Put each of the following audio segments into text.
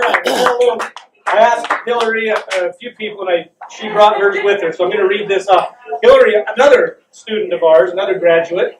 right. I asked Hilary a few people, and she brought hers with her, so I'm going to read this off. Hilary, another student of ours, another graduate.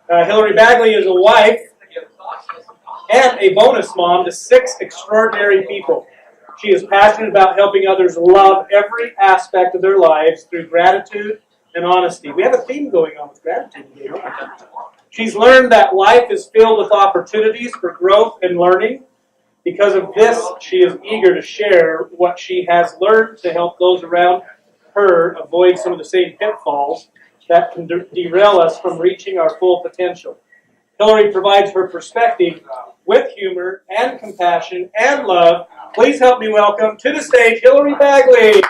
Hilary Bagley is a wife and a bonus mom to 6 extraordinary people. She is passionate about helping others love every aspect of their lives through gratitude and honesty. We have a theme going on with gratitude today. She's learned that life is filled with opportunities for growth and learning. Because of this, she is eager to share what she has learned to help those around her avoid some of the same pitfalls that can derail us from reaching our full potential. Hilary provides her perspective with humor and compassion and love. Please help me welcome to the stage Hilary Bagley.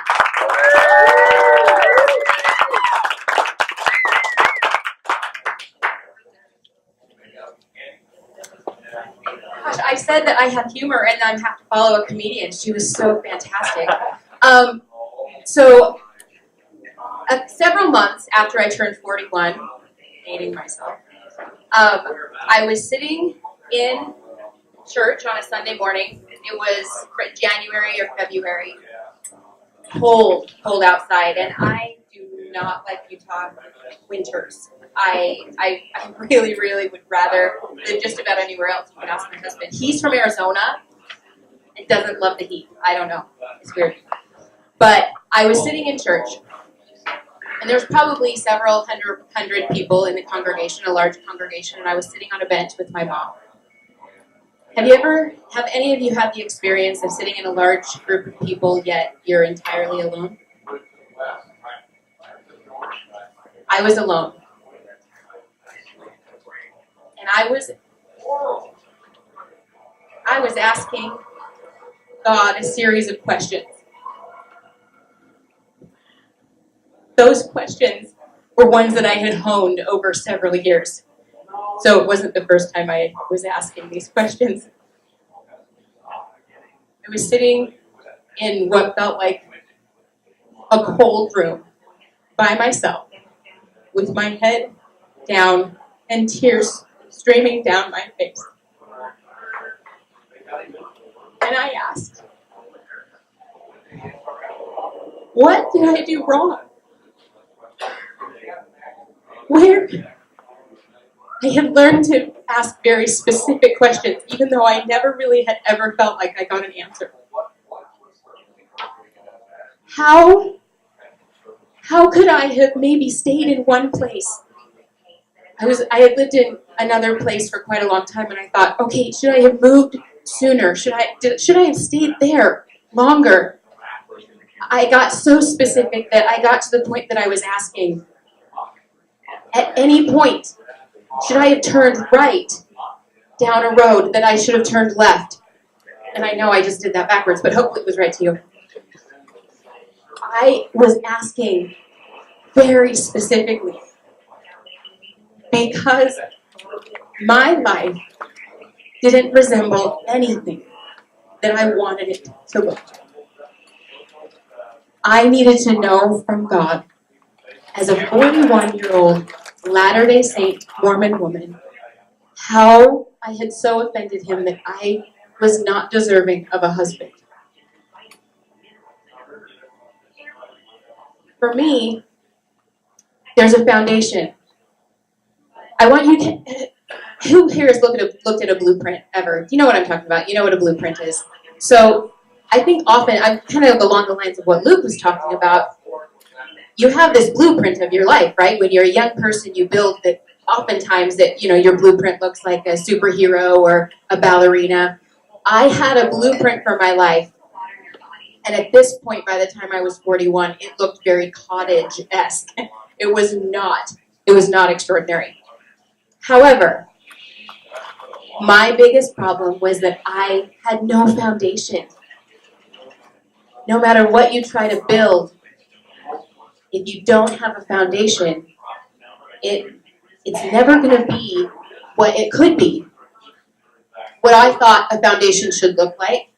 Gosh, I said that I have humor and I have to follow a comedian. She was so fantastic. Several months after I turned 41, dating myself, I was sitting in church on a Sunday morning. It was January or February. Cold outside, and I do not like Utah winters. I really would rather live just about anywhere else. You can ask my husband. He's from Arizona and doesn't love the heat. I don't know. It's weird. But I was sitting in church, and there's probably several hundred people in the congregation, a large congregation, and I was sitting on a bench with my mom. Have any of you had the experience of sitting in a large group of people, yet you're entirely alone? I was alone. And I was asking God a series of questions. Those questions were ones that I had honed over several years. So it wasn't the first time I was asking these questions. I was sitting in what felt like a cold room by myself with my head down and tears streaming down my face. And I asked, what did I do wrong? Where? I had learned to ask very specific questions, even though I never really had ever felt like I got an answer. How could I have maybe stayed in one place? I had lived in another place for quite a long time, and I thought, okay, should I have moved sooner? Should I have stayed there longer? I got so specific that I got to the point that I was asking, at any point, should I have turned right down a road that I should have turned left? And I know I just did that backwards, but hopefully it was right to you. I was asking very specifically because my life didn't resemble anything that I wanted it to look like. I needed to know from God, as a 41-year-old Latter-day Saint Mormon woman, how I had so offended him that I was not deserving of a husband. For me, there's a foundation. I want you to... Who here has looked at a blueprint ever? You know what I'm talking about. You know what a blueprint is. So I think often, I'm kind of along the lines of what Luke was talking about. You have this blueprint of your life, right? When you're a young person, you build that. Oftentimes, that your blueprint looks like a superhero or a ballerina. I had a blueprint for my life, and at this point, by the time I was 41, it looked very cottage-esque. It was not extraordinary. However, my biggest problem was that I had no foundation. No matter what you try to build, if you don't have a foundation, it's never going to be what it could be. What I thought a foundation should look like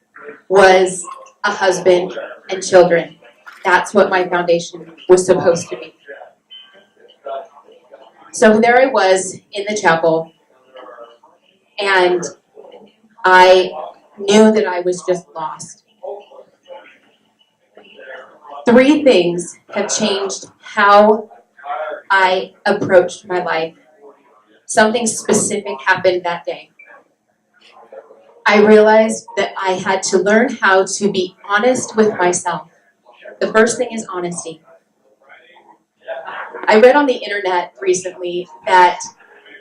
was a husband and children. That's what my foundation was supposed to be. So there I was in the chapel, and I knew that I was just lost. 3 things have changed how I approached my life. Something specific happened that day. I realized that I had to learn how to be honest with myself. The first thing is honesty. I read on the internet recently that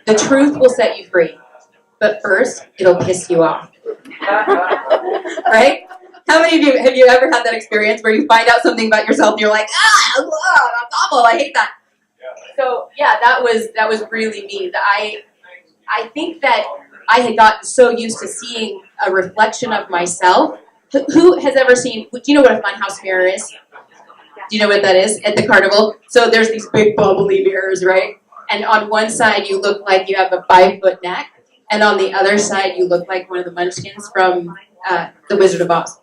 the truth will set you free, but first, it'll piss you off. Right? How many of you, have you ever had that experience where you find out something about yourself and you're like, that's awful, I hate that. So yeah, that was really me. I think that I had gotten so used to seeing a reflection of myself. Who has ever seen, do you know what a funhouse mirror is? Do you know what that is at the carnival? So there's these big bubbly mirrors, right? And on one side you look like you have a 5-foot neck, and on the other side you look like one of the munchkins from The Wizard of Oz.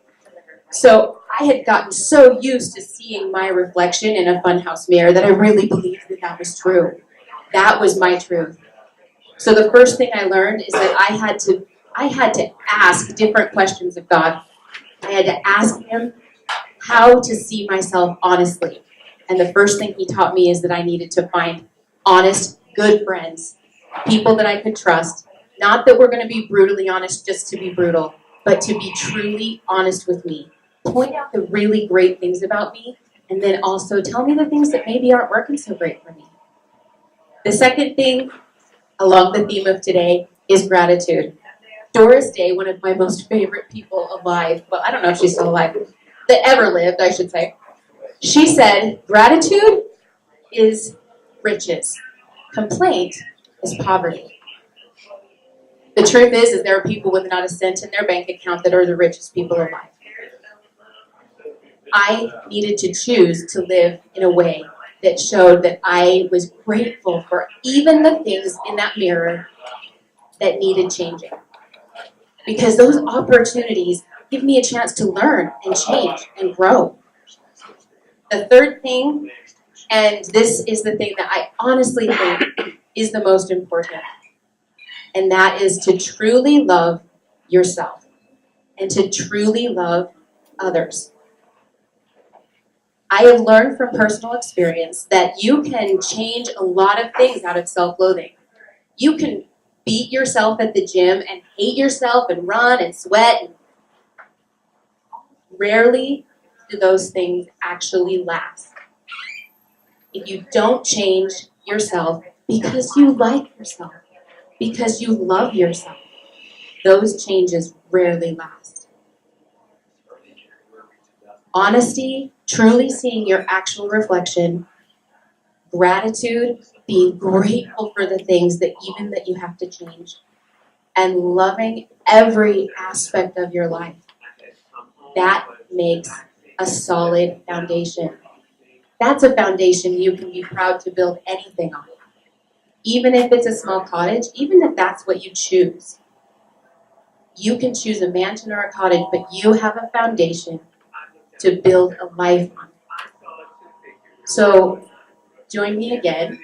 So I had gotten so used to seeing my reflection in a funhouse mirror that I really believed that that was true. That was my truth. So the first thing I learned is that I had to ask different questions of God. I had to ask him how to see myself honestly. And the first thing he taught me is that I needed to find honest, good friends, people that I could trust. Not that we're going to be brutally honest just to be brutal, but to be truly honest with me. Point out the really great things about me, and then also tell me the things that maybe aren't working so great for me. The second thing, along the theme of today, is gratitude. Doris Day, one of my most favorite people alive, well, I don't know if she's still alive, that ever lived, I should say, she said, gratitude is riches. Complaint is poverty. The truth is there are people with not a cent in their bank account that are the richest people alive. I needed to choose to live in a way that showed that I was grateful for even the things in that mirror that needed changing. Because those opportunities give me a chance to learn and change and grow. The third thing, and this is the thing that I honestly think is the most important, and that is to truly love yourself and to truly love others. I have learned from personal experience that you can change a lot of things out of self-loathing. You can beat yourself at the gym and hate yourself and run and sweat. And rarely do those things actually last. If you don't change yourself because you like yourself, because you love yourself, those changes rarely last. Honesty, truly seeing your actual reflection, gratitude, being grateful for the things that even that you have to change, and loving every aspect of your life. That makes a solid foundation. That's a foundation you can be proud to build anything on. Even if it's a small cottage, even if that's what you choose. You can choose a mansion or a cottage, but you have a foundation to build a life on. So join me again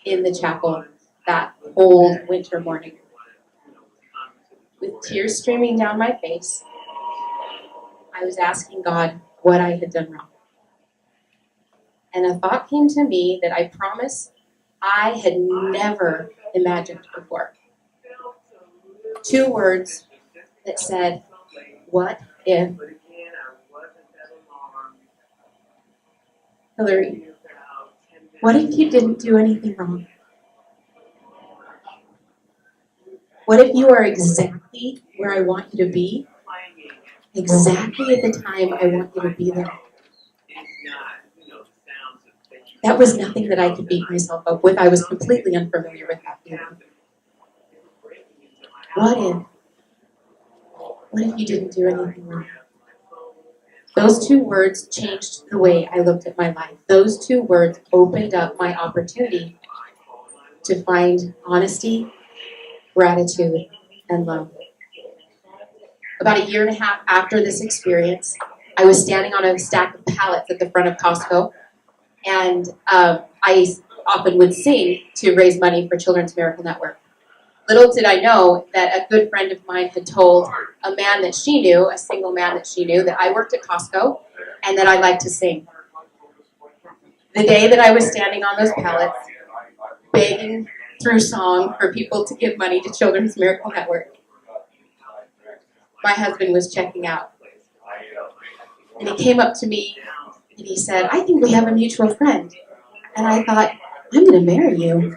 in the chapel that cold winter morning. With tears streaming down my face, I was asking God what I had done wrong. And a thought came to me that I promise I had never imagined before. 2 words that said, what if? Hilary, what if you didn't do anything wrong? What if you are exactly where I want you to be? Exactly at the time I want you to be there. That was nothing that I could beat myself up with. I was completely unfamiliar with that feeling. What if you didn't do anything wrong? Those 2 words changed the way I looked at my life. Those 2 words opened up my opportunity to find honesty, gratitude, and love. About 1.5 years after this experience, I was standing on a stack of pallets at the front of Costco, and I often would sing to raise money for Children's Miracle Network. Little did I know that a good friend of mine had told a man that she knew, a single man that she knew, that I worked at Costco and that I liked to sing. The day that I was standing on those pallets, begging through song for people to give money to Children's Miracle Network, my husband was checking out. And he came up to me and he said, "I think we have a mutual friend." And I thought, "I'm going to marry you."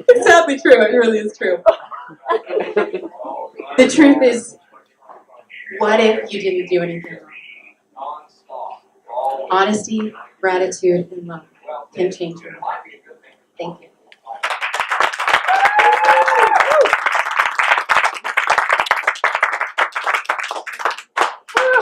It's sadly true. It really is true. The truth is, what if you didn't do anything wrong? Honesty, gratitude, and love can change your life. Thank you.